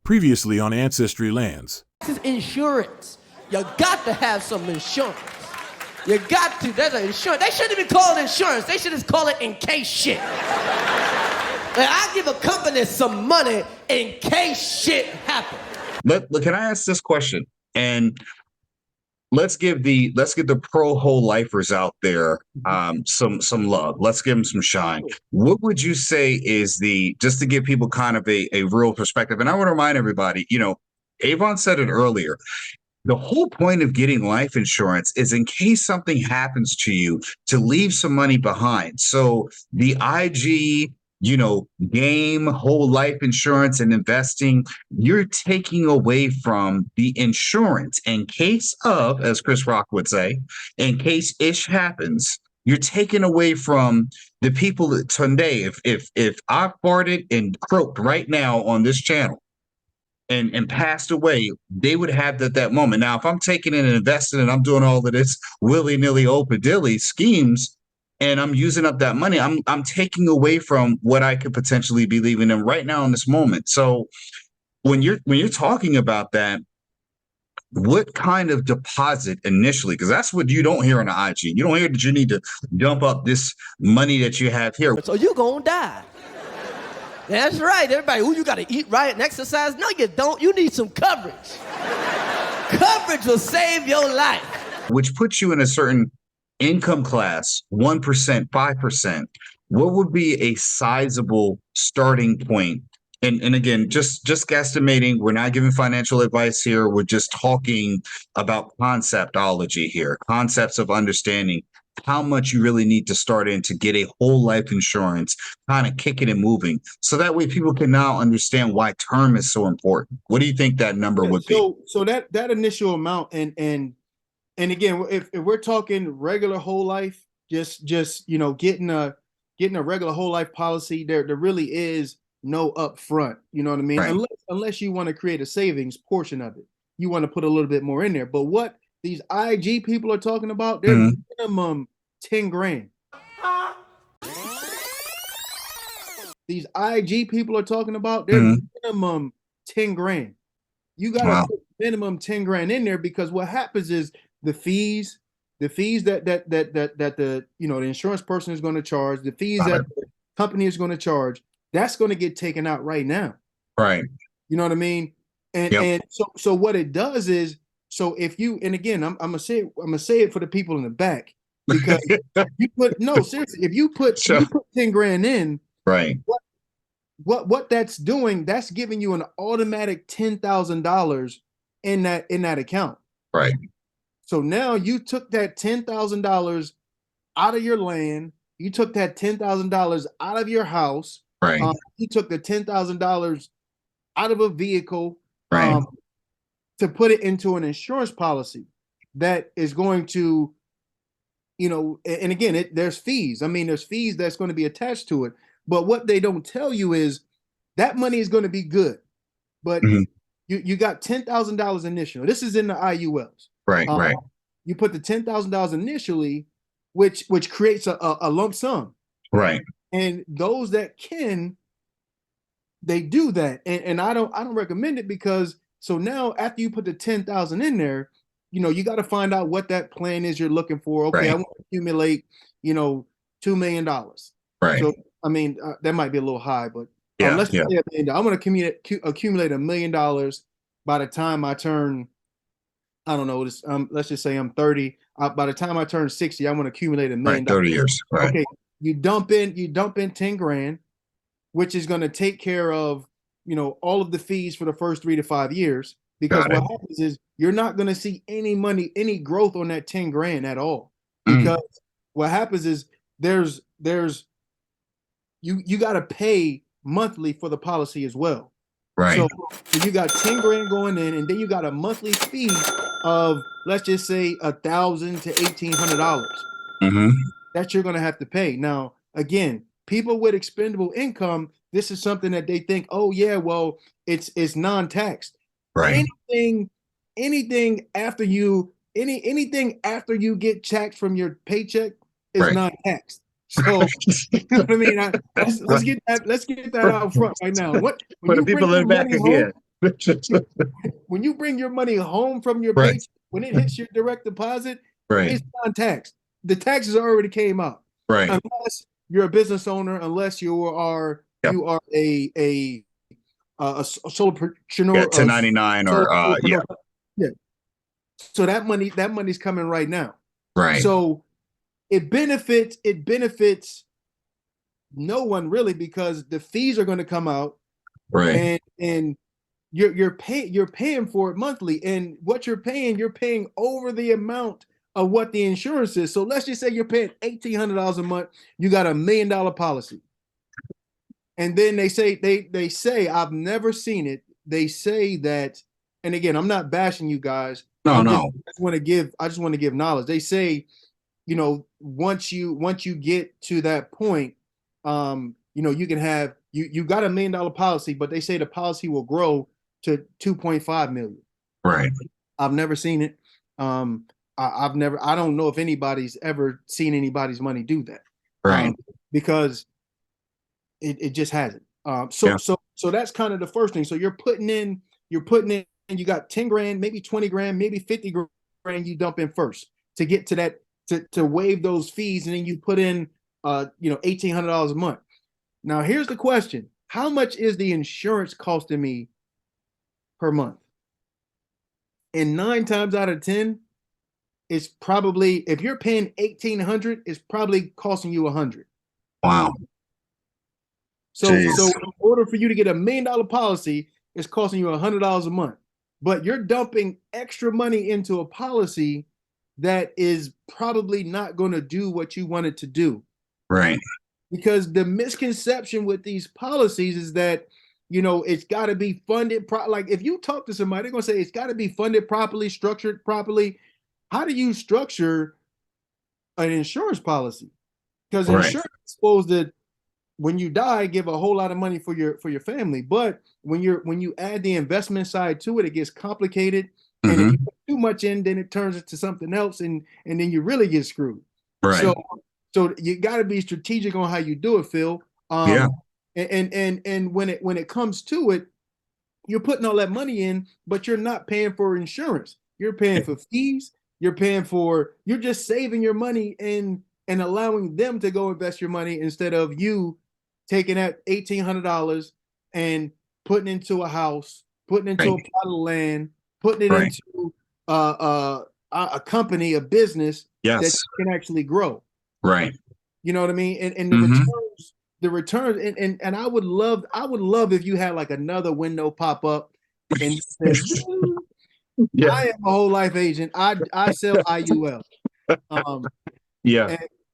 Previously on Ancestry Lands. This is insurance. You got to have some insurance. You got to. There's an insurance. They shouldn't even call it insurance. They should just call it in case shit. Like, I give a company some money in case shit happens. Can I ask this question? And let's give the pro whole lifers out there some love. Let's give them some shine. What would you say is just to give people kind of a real perspective? And I want to remind everybody, Avon said it earlier. The whole point of getting life insurance is in case something happens to you to leave some money behind. So the IG, game, whole life insurance and investing, you're taking away from the insurance in case of, as Chris Rock would say, in case ish happens. You're taking away from the people that today, if I farted and croaked right now on this channel and passed away, they would have that moment. Now, if I'm taking it and investing and I'm doing all of this willy-nilly opadilly schemes and I'm using up that money, I'm taking away from what I could potentially be leaving them right now in this moment. So when you're talking about that, what kind of deposit initially? Because that's what you don't hear on the IG. You don't hear that you need to dump up this money that you have here. So you're going to die. That's right, everybody. You got to eat right and exercise. No, you don't. You need some coverage. Coverage will save your life. Which puts you in a certain income class, 1%, 5%. What would be a sizable starting point? And again, just guesstimating. We're not giving financial advice here. We're just talking about conceptology here, concepts of understanding how much you really need to start in to get a whole life insurance, kind of kicking and moving. So that way people can now understand why term is so important. What do you think that number would be? So that initial amount, and again, if we're talking regular whole life, just getting a regular whole life policy, there really is no upfront. You know what I mean? Right. Unless you want to create a savings portion of it, you want to put a little bit more in there. But what these IG people are talking about, they're minimum 10 grand. These IG people are talking about, they're minimum 10 grand. You got to put minimum 10 grand in there, because what happens is the fees that the the insurance person is going to charge, the fees that the company is going to charge, that's going to get taken out right now. Right. You know what I mean? And so what it does is, so if you, and again, I'm gonna say it for the people in the back, because seriously, if you put 10 grand in, right, what that's doing, that's giving you an automatic $10,000 in that account. Right. So now you took that $10,000 out of your land, you took that $10,000 out of your house, right. You took the $10,000 out of a vehicle, right, to put it into an insurance policy that is going to, and again, there's fees. I mean, there's fees that's going to be attached to it. But what they don't tell you is that money is going to be good. But you got $10,000 initially. This is in the IULs. Right, right. You put the $10,000 initially, which creates a lump sum. Right. And those that they do that. And I don't recommend it, because so now after you put the 10,000 in there, you got to find out what that plan is you're looking for. Okay, right. I want to accumulate, $2 million. Right. So I mean, that might be a little high, but let's say $1 million. I'm going to accumulate $1 million by the time I turn, I don't know, let's just say I'm 30. By the time I turn 60, I'm going to accumulate $1 million. 30 years. Right. Okay, you dump in 10 grand, which is going to take care of all of the fees for the first 3 to 5 years, because what happens is you're not going to see any growth on that 10 grand at all, because what happens is there's you got to pay monthly for the policy as well. Right. So you got 10 grand going in, and then you got a monthly fee of, let's just say, $1,000 to $1,800 that you're going to have to pay. Now, again, people with expendable income, this is something that they think, oh yeah, well, it's non-taxed. Right. Anything after you get taxed from your paycheck is non-taxed. So you know what I mean? Let's get that out front right now. For the people in the back again, When you bring your money home from your Right. paycheck, when it hits your direct deposit, Right. it's non-taxed. The taxes already came out. Right. Unless you're a business owner, unless you are Yep. a solopreneur, Yeah, 1099 or yeah. yeah. So that money's coming right now. Right. So it benefits no one really, because the fees are going to come out, Right. and you're paying for it monthly, and what you're paying over the amount of what the insurance is. So let's just say you're paying $1,800 a month, you got $1 million policy, and then they say I've never seen it. They say that, and again, I'm not bashing you guys. No, I no. just want to give knowledge. They say, once you get to that point, you can have you got $1 million policy, but they say the policy will grow to 2.5 million. Right. I've never seen it. I don't know if anybody's ever seen anybody's money do that. Right. Because it just hasn't. So that's kind of the first thing. So you're putting in, you got 10 grand, maybe 20 grand, maybe 50 grand you dump in first to get to that, to waive those fees. And then you put in, $1,800 a month. Now, here's the question. How much is the insurance costing me per month? And 9 times out of 10, it's probably, if you're paying $1,800, it's probably costing you $100. Wow. So in order for you to get $1 million policy, it's costing you $100 a month. But you're dumping extra money into a policy that is probably not going to do what you want it to do. Right. Because the misconception with these policies is that, it's got to be funded. Like if you talk to somebody, they're going to say it's got to be funded properly, structured properly. How do you structure an insurance policy? Because insurance is supposed to, when you die, give a whole lot of money for your family. But when you add the investment side to it, it gets complicated. And if you put too much in, then it turns into something else, and then you really get screwed. Right. So you got to be strategic on how you do it, Phil. Yeah. And when it comes to it, you're putting all that money in, but you're not paying for insurance. You're paying for fees. You're just saving your money and allowing them to go invest your money instead of you taking that $1,800 and putting into a house, putting into a plot of land, putting it into a company, a business that you can actually grow. Right. You know what I mean? And the returns, and I would love if you had like another window pop up and you said, I am a whole life agent. I sell IUL.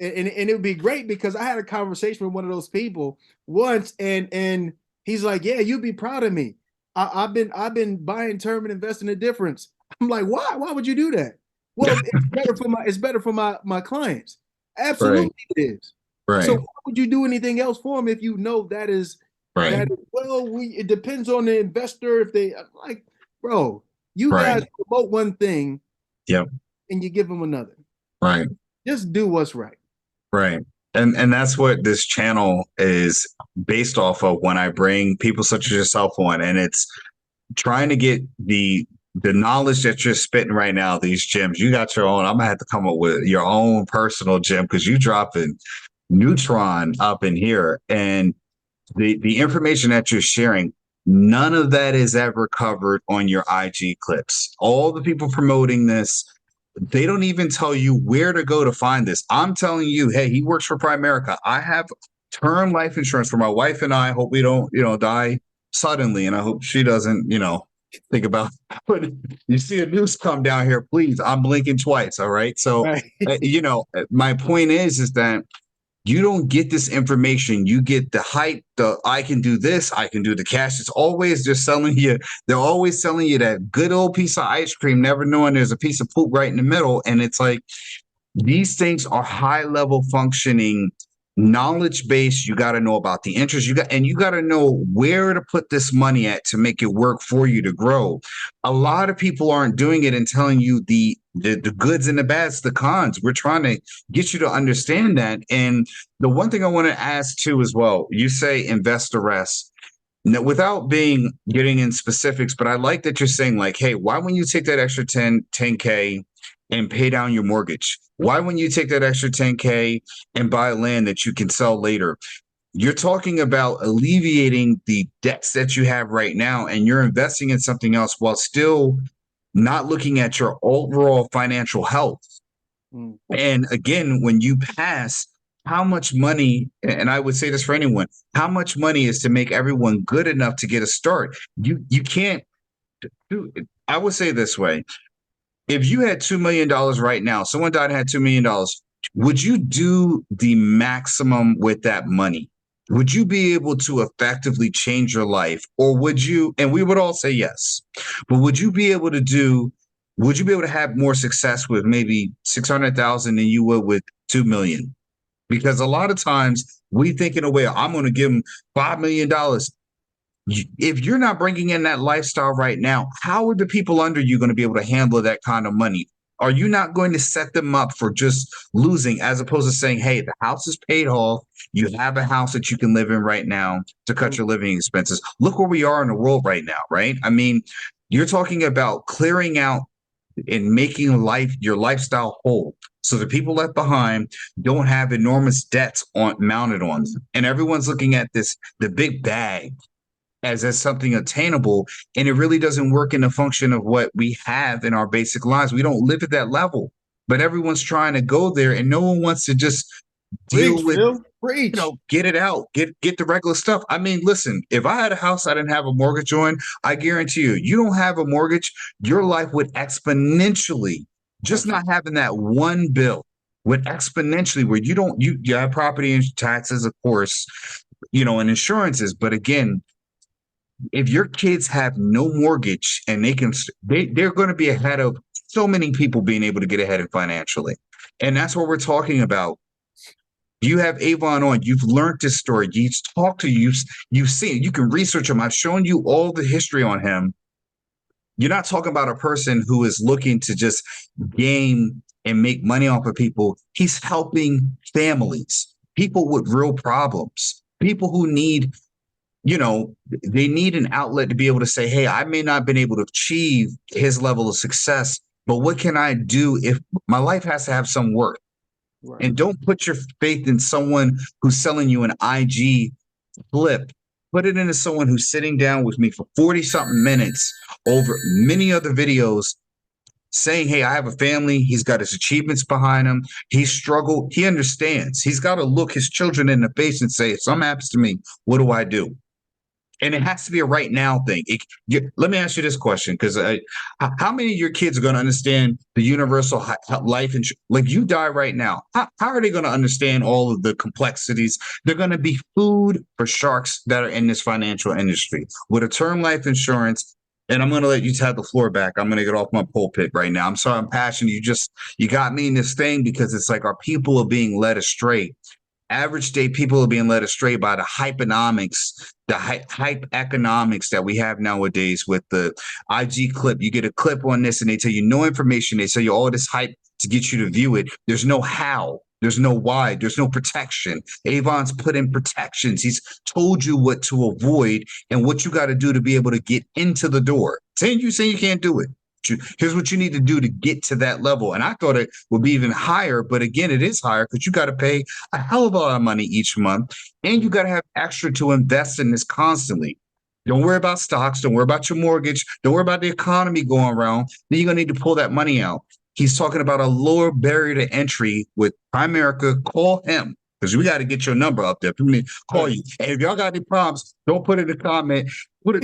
And it would be great, because I had a conversation with one of those people once, and he's like, yeah, you'd be proud of me. I've been buying term and investing in difference. I'm like, why? Why would you do that? Well, it's better for my clients. Absolutely, it is. Right. So why would you do anything else for them if you know that is right? It depends on the investor. If they like, bro, you guys promote one thing, and you give them another. Right. Just do what's right. Right. And that's what this channel is based off of when I bring people such as yourself on, and it's trying to get the knowledge that you're spitting right now, these gems. You got your own. I'm gonna have to come up with your own personal gem, because you dropping neutron up in here, and the information that you're sharing, none of that is ever covered on your IG clips. All the people promoting this, they don't even tell you where to go to find this. I'm telling you, hey, he works for Primerica. I have term life insurance for my wife and I. Hope we don't, die suddenly, and I hope she doesn't, think about. But you see a noose come down here, please. I'm blinking twice. All right. So, my point is that you don't get this information. You get the hype, I can do this, I can do the cash. It's always just selling you. They're always selling you that good old piece of ice cream, never knowing there's a piece of poop right in the middle. And it's like, these things are high level functioning, knowledge base. You got to know about the interest you got to know where to put this money at to make it work for you to grow. A lot of people aren't doing it and telling you the goods and the bads, the cons. We're trying to get you to understand that. And the one thing I want to ask too as well, you say investor rest. Now, without getting in specifics, but I like that you're saying like, hey, why wouldn't you take that extra 10K and pay down your mortgage? Why wouldn't you take that extra 10K and buy land that you can sell later? You're talking about alleviating the debts that you have right now, and you're investing in something else while still not looking at your overall financial health. And again, when you pass, how much money, and I would say this for anyone, how much money is to make everyone good enough to get a start? You can't do it. I would say this way. If you had $2 million right now, someone died and had $2 million, would you do the maximum with that money? Would you be able to effectively change your life? Or would you, and we would all say yes, but would you be able to have more success with maybe 600,000 than you would with 2 million? Because a lot of times we think in a way, I'm going to give them $5 million. If you're not bringing in that lifestyle right now, how are the people under you going to be able to handle that kind of money? Are you not going to set them up for just losing, as opposed to saying, hey, the house is paid off. You have a house that you can live in right now to cut your living expenses. Look where we are in the world right now, right? I mean, you're talking about clearing out and making your lifestyle whole, so the people left behind don't have enormous debts mounted on them. And everyone's looking at the big bag as something attainable, and it really doesn't work in the function of what we have in our basic lives. We don't live at that level, but everyone's trying to go there, and no one wants to just deal with, get it out, get the regular stuff. I mean, listen, if I had a house I didn't have a mortgage on, I guarantee you don't have a mortgage, your life would exponentially, just not having that one bill would exponentially, where you have property and taxes, of course, and insurances. But again, if your kids have no mortgage and they're going to be ahead of so many people being able to get ahead financially. And that's what we're talking about. You have Avon on, you've learned this story. He's talked to you, you've seen, you can research him. I've shown you all the history on him. You're not talking about a person who is looking to just game and make money off of people. He's helping families, people with real problems, people who need, they need an outlet to be able to say, hey, I may not have been able to achieve his level of success, but what can I do if my life has to have some worth? Right. And don't put your faith in someone who's selling you an IG flip. Put it into someone who's sitting down with me for 40-something minutes over many other videos saying, hey, I have a family. He's got his achievements behind him. He's struggled. He understands. He's got to look his children in the face and say, if something happens to me, what do I do? And it has to be a right now thing. Let me ask you this question, because how many of your kids are going to understand the universal life insurance? Like, you die right now. How are they going to understand all of the complexities? They're going to be food for sharks that are in this financial industry. With a term life insurance, and I'm going to let you have the floor back. I'm going to get off my pulpit right now. I'm sorry, I'm passionate. You got me in this thing, because it's like our people are being led astray. Average day people are being led astray by the hypeonomics, the hype economics that we have nowadays with the IG clip. You get a clip on this and they tell you no information. They tell you all this hype to get you to view it. There's no how. There's no why. There's no protection. Avon's put in protections. He's told you what to avoid and what you got to do to be able to get into the door. Saying you can't do it. Here's what you need to do to get to that level. And I thought it would be even higher, but again, it is higher because you got to pay a hell of a lot of money each month, and you got to have extra to invest in this constantly. Don't worry about stocks. Don't worry about your mortgage. Don't worry about the economy going around. Then you're going to need to pull that money out. He's talking about a lower barrier to entry with Primerica. Call him, because we got to get your number up there. People need to call you. And if y'all got any problems, don't put it in the comment.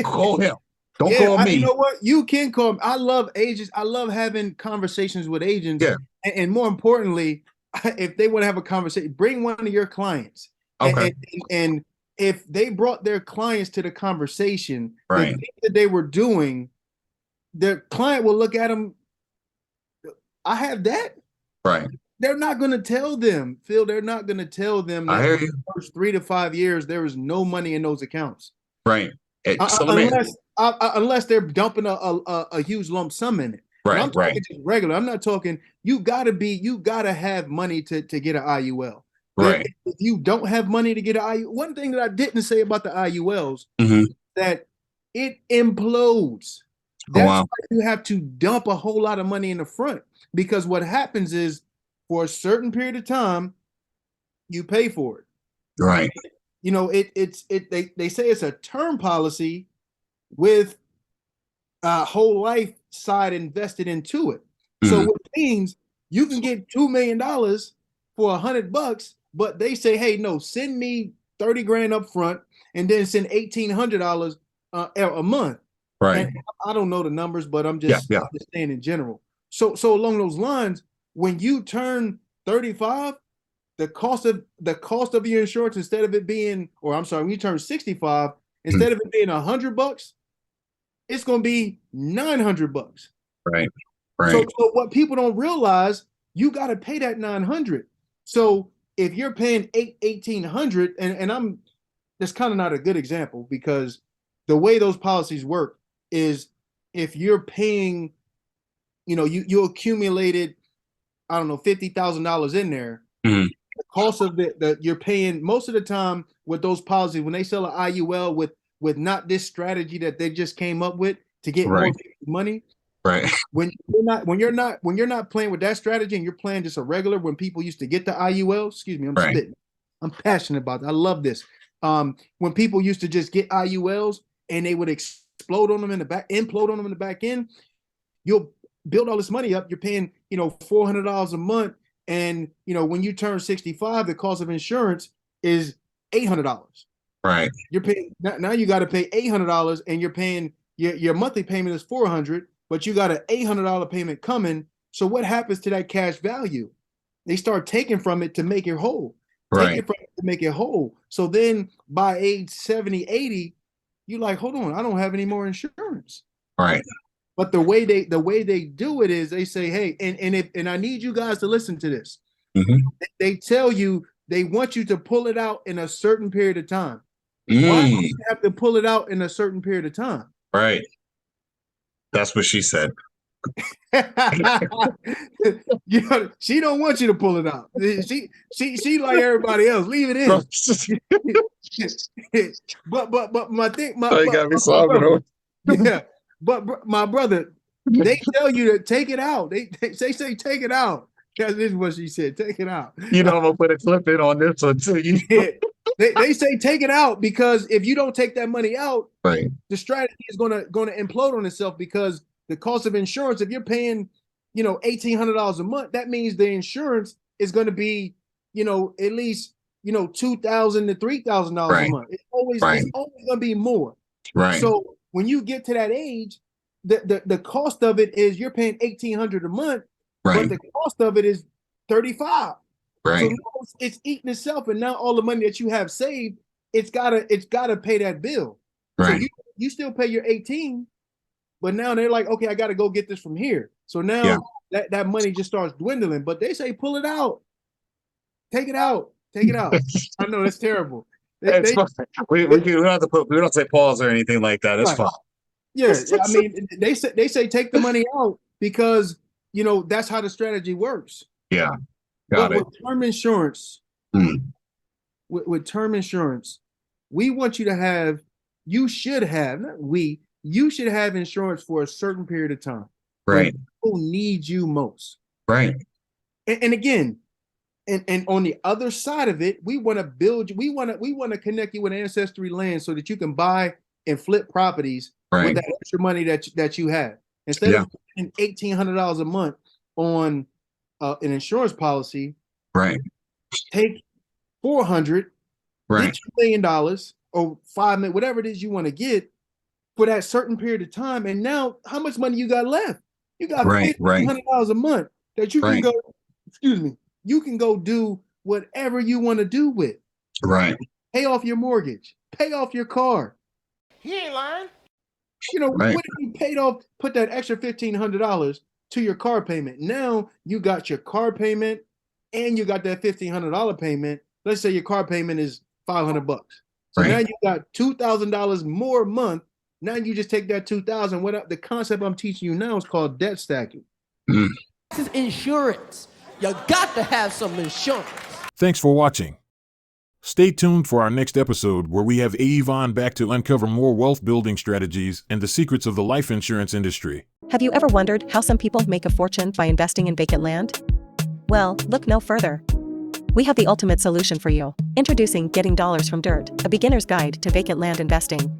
Call him. Don't call me. You know what? You can call me. I love agents. I love having conversations with agents. Yeah. And more importantly, if they want to have a conversation, bring one of your clients. Okay. And if they brought their clients to the conversation, right, the thing that they were doing, their client will look at them. I have that. Right. They're not going to tell them, Phil. They're not going to tell them that for the first 3 to 5 years there is no money in those accounts. Right. Unless they're dumping a huge lump sum in it. Right. I'm talking just regular. I'm not talking. You gotta have money to get an IUL. Right. If you don't have money to get an IUL, one thing that I didn't say about the IULs, that it implodes. Oh, That's wow. why you have to dump a whole lot of money in the front, because what happens is for a certain period of time, you pay for it. Right. You know, they say it's a term policy with a whole life side invested into it. So Mhm. what means you can get $2 million for $100, but they say, hey, no, send me 30 grand up front and then send $1,800 a month. Right. And I don't know the numbers, but I'm Yeah. just, Yeah. I'm just saying in general. So along those lines, when you turn 35, the cost of your insurance, instead of it being, or I'm sorry, when you turn 65, instead of it being $100, it's going to be $900. Right. So, Right. so what people don't realize, you got to pay that 900. So if you're paying 1,800, and I'm, that's kind of not a good example, because the way those policies work is if you're paying, you accumulated, I don't know, $50,000 in there. Mhm. The cost of the you're paying most of the time with those policies when they sell an IUL with not this strategy that they just came up with to get more Right. money. Right. When you're not playing with that strategy and you're playing just a regular, when people used to get the IUL, excuse me, I'm Right. spitting. I'm passionate about that. I love this. When people used to just get IULs and they would explode on them in the back, implode on them in the back end, you'll build all this money up. You're paying, $400 a month. And, when you turn 65, the cost of insurance is $800. Right. You're paying, now you got to pay $800, and you're paying, your monthly payment is $400, but you got an $800 payment coming. So what happens to that cash value? They start taking from it to make it whole. Right. Taking from it to make it whole. So then by age 70, 80, you're like, hold on, I don't have any more insurance. Right. But the way they do it is they say, hey, and I need you guys to listen to this. Mhm. They tell you they want you to pull it out in a certain period of time. Why do Mm. you have to pull it out in a certain period of time? Right. That's what she said. She don't want you to pull it out. She like everybody else. Leave it in. but my thing, You got me sobbing. yeah. But my brother, they tell you to take it out. They say take it out. Because this is what she said. Take it out. I'm gonna put a clip in on this one too. Yeah. They say take it out, because if you don't take that money out, Right. the strategy is gonna implode on itself, because the cost of insurance, if you're paying, $1,800 a month, that means the insurance is gonna be, at least, $2,000 to $3,000 a month. It's always gonna be more. Right. So when you get to that age, the cost of it is you're paying $1,800 a month, but the cost of it is $35. Right. So now it's eating itself, and now all the money that you have saved, it's gotta pay that bill. Right. So you still pay your 18, but now they're like, okay, I gotta go get this from here. So now that money just starts dwindling. But they say pull it out, take it out, take it out. I know that's terrible. It's fine. We don't have to we don't say pause or anything like that. It's fine. Yeah, I mean, they say take the money out because that's how the strategy works. Yeah, got it. With term insurance, with term insurance, we want you to have. You should have, not we. You should have insurance for a certain period of time. Right. People need you most. Right. And again, and on the other side of it, we want to build. We want to connect you with Ancestry land so that you can buy and flip properties with that extra money that you have. Instead of paying $1,800 a month on an insurance policy, right? Take $400, get $2 million or $5 million, whatever it is you want to get for that certain period of time. And now, how much money you got left? You got $1,500 a month that you can go. Excuse me. You can go do whatever you want to do with. Right. Pay off your mortgage. Pay off your car. He ain't lying. What if you paid off, put that extra $1,500 to your car payment? Now you got your car payment and you got that $1,500 payment. Let's say your car payment is $500. So now you got $2,000 more a month. Now you just take that $2,000. What the concept I'm teaching you now is called debt stacking. This is insurance. You got to have some insurance. Thanks for watching. Stay tuned for our next episode where we have Avon back to uncover more wealth building strategies and the secrets of the life insurance industry. Have you ever wondered how some people make a fortune by investing in vacant land? Well, look no further. We have the ultimate solution for you. Introducing Getting Dollars from Dirt, a beginner's guide to vacant land investing.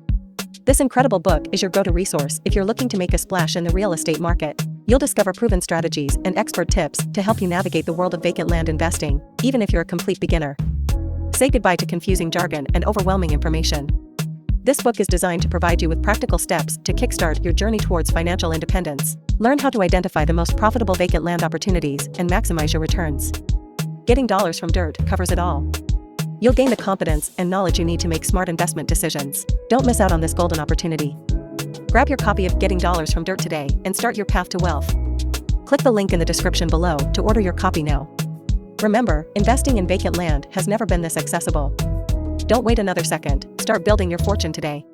This incredible book is your go-to resource if you're looking to make a splash in the real estate market. You'll discover proven strategies and expert tips to help you navigate the world of vacant land investing, even if you're a complete beginner. Say goodbye to confusing jargon and overwhelming information. This book is designed to provide you with practical steps to kickstart your journey towards financial independence. Learn how to identify the most profitable vacant land opportunities and maximize your returns. Getting Dollars from Dirt covers it all. You'll gain the confidence and knowledge you need to make smart investment decisions. Don't miss out on this golden opportunity. Grab your copy of Getting Dollars from Dirt today and start your path to wealth. Click the link in the description below to order your copy now. Remember, investing in vacant land has never been this accessible. Don't wait another second. Start building your fortune today.